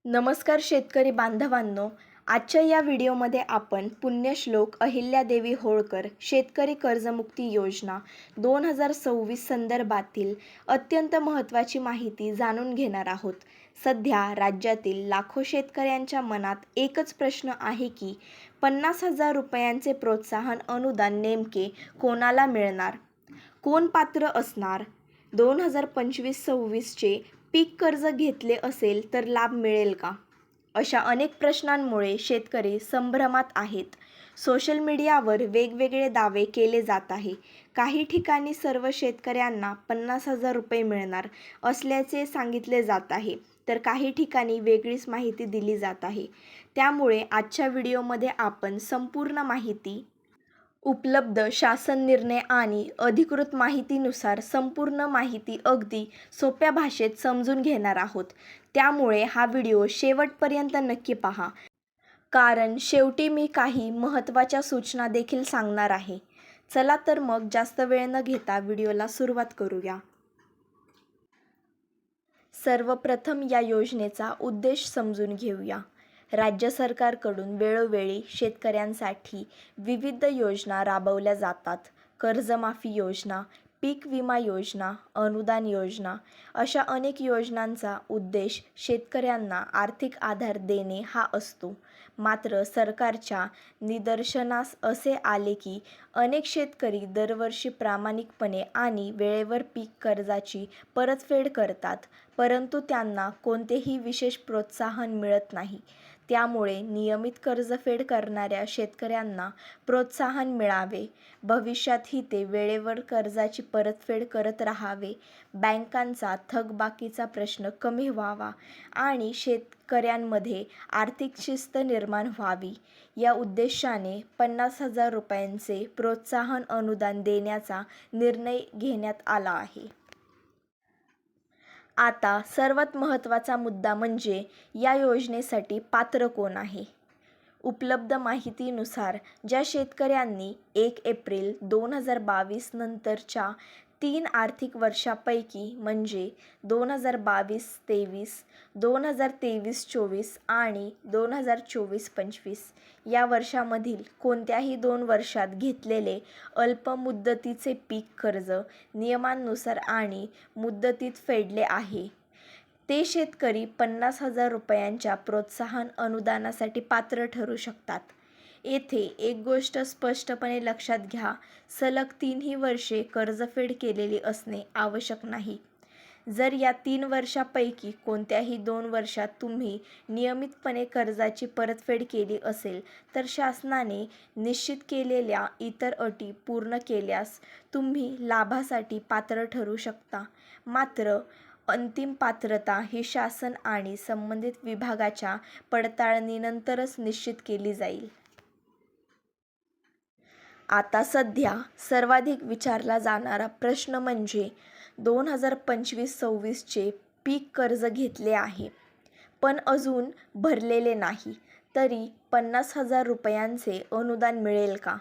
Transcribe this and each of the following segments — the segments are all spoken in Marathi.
नमस्कार शेतकरी बांधवांनो, आजच्या या व्हिडिओमध्ये आपण पुण्यश्लोक अहिल्यादेवी होळकर शेतकरी कर्जमुक्ती योजना 2026 संदर्भातील अत्यंत महत्त्वाची माहिती जाणून घेणार आहोत. सध्या राज्यातील लाखो शेतकऱ्यांच्या मनात एकच प्रश्न आहे की 50,000 रुपयांचे प्रोत्साहन अनुदान नेमके कोणाला मिळणार? कोण पात्र असणार? 2025-26चे पीक कर्ज घेतले असेल तर लाभ मिळेल का? अशा अनेक प्रश्नांमुळे शेतकरी संभ्रमात आहेत. सोशल मीडियावर वेगवेगळे दावे केले जात आहे. काही ठिकाणी सर्व शेतकऱ्यांना 50,000 रुपये मिळणार असल्याचे सांगितले जात आहे, तर काही ठिकाणी वेगळीच माहिती दिली जात आहे. त्यामुळे आजच्या व्हिडिओमध्ये आपण संपूर्ण माहिती, उपलब्ध शासन निर्णय आणि अधिकृत माहितीनुसार संपूर्ण माहिती अगदी सोप्या भाषेत समजून घेणार आहोत. त्यामुळे हा व्हिडिओ शेवटपर्यंत नक्की पहा, कारण शेवटी मी काही महत्त्वाच्या सूचना देखील सांगणार आहे. चला तर मग जास्त वेळ न घेता व्हिडिओला सुरुवात करूया. सर्वप्रथम या योजनेचा उद्देश समजून घेऊया. राज्य सरकारकडून वेळोवेळी शेतकऱ्यांसाठी विविध योजना राबवल्या जातात. कर्जमाफी योजना, पीक विमा योजना, अनुदान योजना अशा अनेक योजनांचा उद्देश शेतकऱ्यांना आर्थिक आधार देणे हा असतो. मात्र सरकारच्या निदर्शनास असे आले की अनेक शेतकरी दरवर्षी प्रामाणिकपणे आणि वेळेवर पीक कर्जाची परतफेड करतात, परंतु त्यांना कोणतेही विशेष प्रोत्साहन मिळत नाही. त्यामुळे नियमित कर्जफेड करणाऱ्या शेतकऱ्यांना प्रोत्साहन मिळावे, भविष्यातही ते वेळेवर कर्जाची परतफेड करत राहावे, बँकांचा थकबाकीचा प्रश्न कमी व्हावा आणि शेतकऱ्यांमध्ये आर्थिक शिस्त निर्माण व्हावी या उद्देशाने 50,000 रुपयांचे प्रोत्साहन अनुदान देण्याचा निर्णय घेण्यात आला आहे. आता सर्वात महत्त्वाचा मुद्दा म्हणजे या योजनेसाठी पात्र कोण आहे? उपलब्ध माहितीनुसार ज्या शेतकऱ्यांनी 1 एप्रिल 2022 नंतरच्या 3 आर्थिक वर्षापैकी म्हणजे 2022-23, 2023-24 आणि 2024-25 या वर्षामधील कोणत्याही 2 वर्षात घेतलेले अल्प मुदतीचे पीक कर्ज नियमांनुसार आणि मुदतीत फेडले आहे, ते शेतकरी 50,000 रुपयांच्या प्रोत्साहन अनुदानासाठी पात्र ठरू शकतात. येथे एक गोष्ट स्पष्टपणे लक्षात घ्या, सलग 3ही वर्षे कर्जफेड केलेली असणे आवश्यक नाही. जर या 3 वर्षापैकी कोणत्याही 2 वर्षात तुम्ही नियमितपणे कर्जाची परतफेड केली असेल, तर शासनाने निश्चित केलेल्या इतर अटी पूर्ण केल्यास तुम्ही लाभासाठी पात्र ठरू शकता. मात्र अंतिम पात्रता ही शासन आणि संबंधित विभागाच्या पडताळणीनंतरच निश्चित केली जाईल. आता सध्या सर्वाधिक विचारला जाणारा प्रश्न म्हणजे 2025-26चे पीक कर्ज घेतले आहे, पण अजून भरलेले नाही, तरी 50,000 रुपयांचे अनुदान मिळेल का?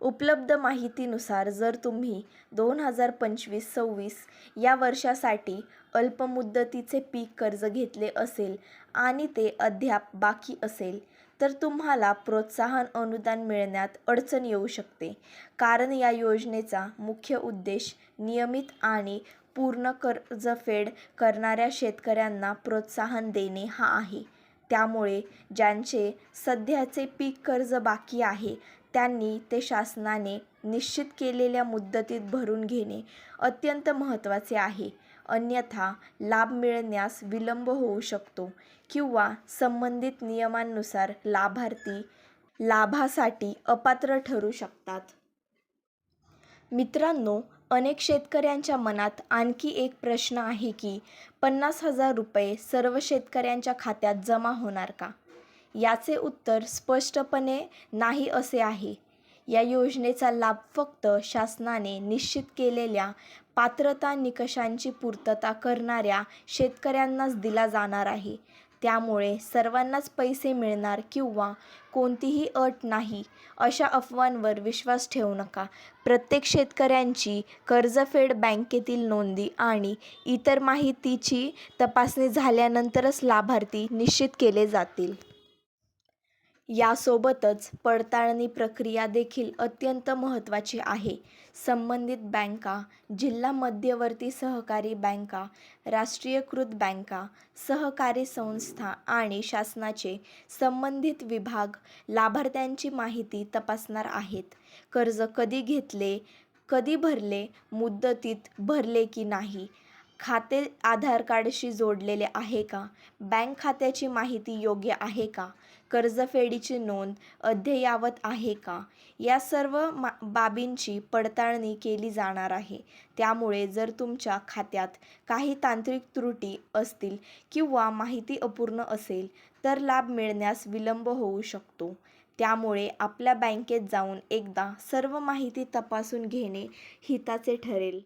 उपलब्ध माहितीनुसार जर तुम्ही 2025-26 या वर्षासाठी अल्पमुदतीचे पीक कर्ज घेतले असेल आणि ते अद्याप बाकी असेल, तर तुम्हाला प्रोत्साहन अनुदान मिळण्यात अडचण येऊ शकते, कारण या योजनेचा मुख्य उद्देश नियमित आणि पूर्ण कर्जफेड करणाऱ्या शेतकऱ्यांना प्रोत्साहन देणे हा आहे. त्यामुळे ज्यांचे सध्याचे पीक कर्ज बाकी आहे त्यांनी ते शासनाने निश्चित केलेल्या मुदतीत भरून घेणे अत्यंत महत्त्वाचे आहे. अन्यथा लाभ मिळण्यास विलंब होऊ शकतो किंवा संबंधित नियमांनुसार लाभार्थी लाभासाठी अपात्र ठरू शकतात. मित्रांनो, अनेक शेतकऱ्यांच्या मनात आणखी एक प्रश्न आहे की 50,000 रुपये सर्व शेतकऱ्यांच्या खात्यात जमा होणार का? याचे उत्तर स्पष्टपणे नाही असे आहे. या योजनेचा लाभ फक्त शासनाने निश्चित केलेल्या पात्रता निकषांची पूर्तता करणाऱ्या शेतकऱ्यांनाच दिला जाणार आहे. त्यामुळे सर्वांनाच पैसे मिळणार किंवा कोणतीही अट नाही अशा अफवांवर विश्वास ठेवू नका. प्रत्येक शेतकऱ्यांची कर्जफेड, बँकेतील नोंदी आणि इतर माहितीची तपासणी झाल्यानंतरच लाभार्थी निश्चित केले जातील. यासोबतच पडताळणी प्रक्रिया देखील अत्यंत महत्त्वाची आहे. संबंधित बँका, जिल्हा मध्यवर्ती सहकारी बँका, राष्ट्रीयकृत बँका, सहकारी संस्था आणि शासनाचे संबंधित विभाग लाभार्थ्यांची माहिती तपासणार आहेत. कर्ज कधी घेतले, कधी भरले, मुदतीत भरले की नाही, खाते आधार कार्डशी जोडलेले आहे का, बँक खात्याची माहिती योग्य आहे का, कर्जफेडीची नोंद अद्ययावत आहे का, या सर्व बाबींची पडताळणी केली जाणार आहे. त्यामुळे जर तुमच्या खात्यात काही तांत्रिक त्रुटी असतील किंवा माहिती अपूर्ण असेल तर लाभ मिळण्यास विलंब होऊ शकतो. त्यामुळे आपल्या बँकेत जाऊन एकदा सर्व माहिती तपासून घेणे हिताचे ठरेल.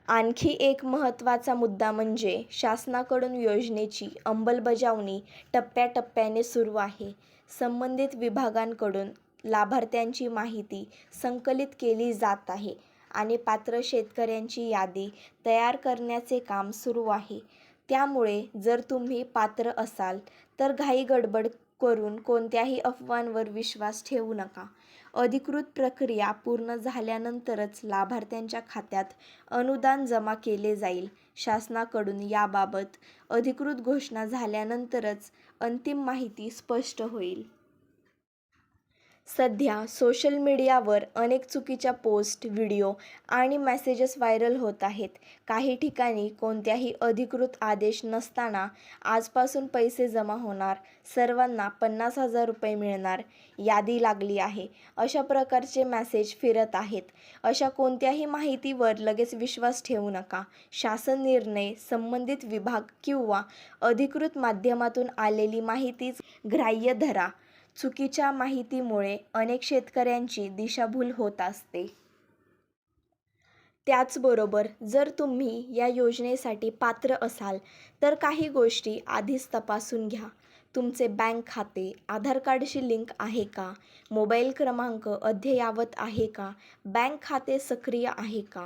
आणखी एक महत्त्वाचा मुद्दा म्हणजे शासनाकडून योजनेची अंमलबजावणी टप्प्याटप्प्याने सुरू आहे. संबंधित विभागांकडून लाभार्थ्यांची माहिती संकलित केली जात आहे आणि पात्र शेतकऱ्यांची यादी तयार करण्याचे काम सुरू आहे. त्यामुळे जर तुम्ही पात्र असाल तर घाईगडबड करून कोणत्याही अफवांवर विश्वास ठेवू नका. अधिकृत प्रक्रिया पूर्ण झाल्यानंतरच लाभार्थ्यांच्या खात्यात अनुदान जमा केले जाईल. शासनाकडून याबाबत अधिकृत घोषणा झाल्यानंतरच अंतिम माहिती स्पष्ट होईल. सध्या सोशल मीडियावर अनेक चुकीच्या पोस्ट, व्हिडिओ आणि मेसेजेस व्हायरल होत आहेत. काही ठिकाणी कोणत्याही अधिकृत आदेश नसताना आजपासून पैसे जमा होणार, सर्वांना 50,000 रुपये मिळणार, यादी लागली आहे, अशा प्रकारचे मेसेज फिरत आहेत. अशा कोणत्याही माहितीवर लगेच विश्वास ठेवू नका. शासन निर्णय, संबंधित विभाग किंवा अधिकृत माध्यमातून आलेली माहितीच ग्राह्य धरा. चुकीच्या माहितीमुळे अनेक शेतकऱ्यांची दिशाभूल होत असते. त्याचबरोबर जर तुम्ही या योजनेसाठी पात्र असाल तर काही गोष्टी आधीच तपासून घ्या. तुमचे बँक खाते आधार कार्डशी लिंक आहे का, मोबाईल क्रमांक अद्ययावत आहे का, बँक खाते सक्रिय आहे का,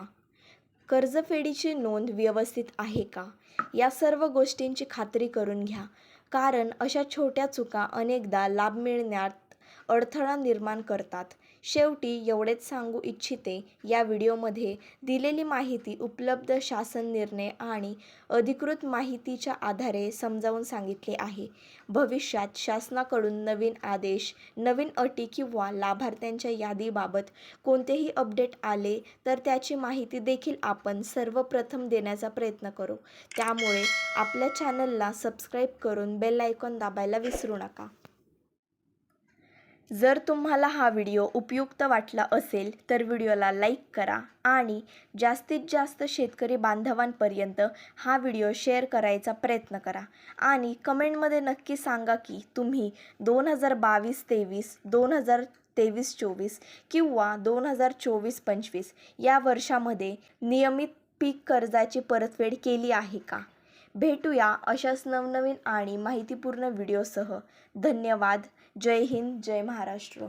कर्जफेडीची नोंद व्यवस्थित आहे का, या सर्व गोष्टींची खात्री करून घ्या. कारण अशा छोट्या चुका अनेकदा लाभ मिळण्यात अडथळा निर्माण करतात. शेवटी एवढेच सांगू इच्छिते, या व्हिडिओमध्ये दिलेली माहिती उपलब्ध शासन निर्णय आणि अधिकृत माहितीच्या आधारे समजावून सांगितले आहे. भविष्यात शासनाकडून नवीन आदेश, नवीन अटी किंवा लाभार्थ्यांच्या यादीबाबत कोणतेही अपडेट आले तर त्याची माहिती देखील आपण सर्वप्रथम देण्याचा प्रयत्न करू. त्यामुळे आपल्या चॅनलला सबस्क्राईब करून बेल आयकॉन दाबायला विसरू नका. जर तुम्हाला हा व्हिडिओ उपयुक्त वाटला असेल तर व्हिडिओला लाईक करा आणि जास्तीत जास्त शेतकरी बांधवांपर्यंत हा व्हिडिओ शेअर करायचा प्रयत्न करा. आणि कमेंटमध्ये नक्की सांगा की तुम्ही 2022-23, 2023-24 किंवा 2024-25 या वर्षामध्ये नियमित पीक कर्जाची परतफेड केली आहे का? भेटूया अशाच नवनवीन आणि माहितीपूर्ण व्हिडिओसह. धन्यवाद. जय हिंद, जय महाराष्ट्र.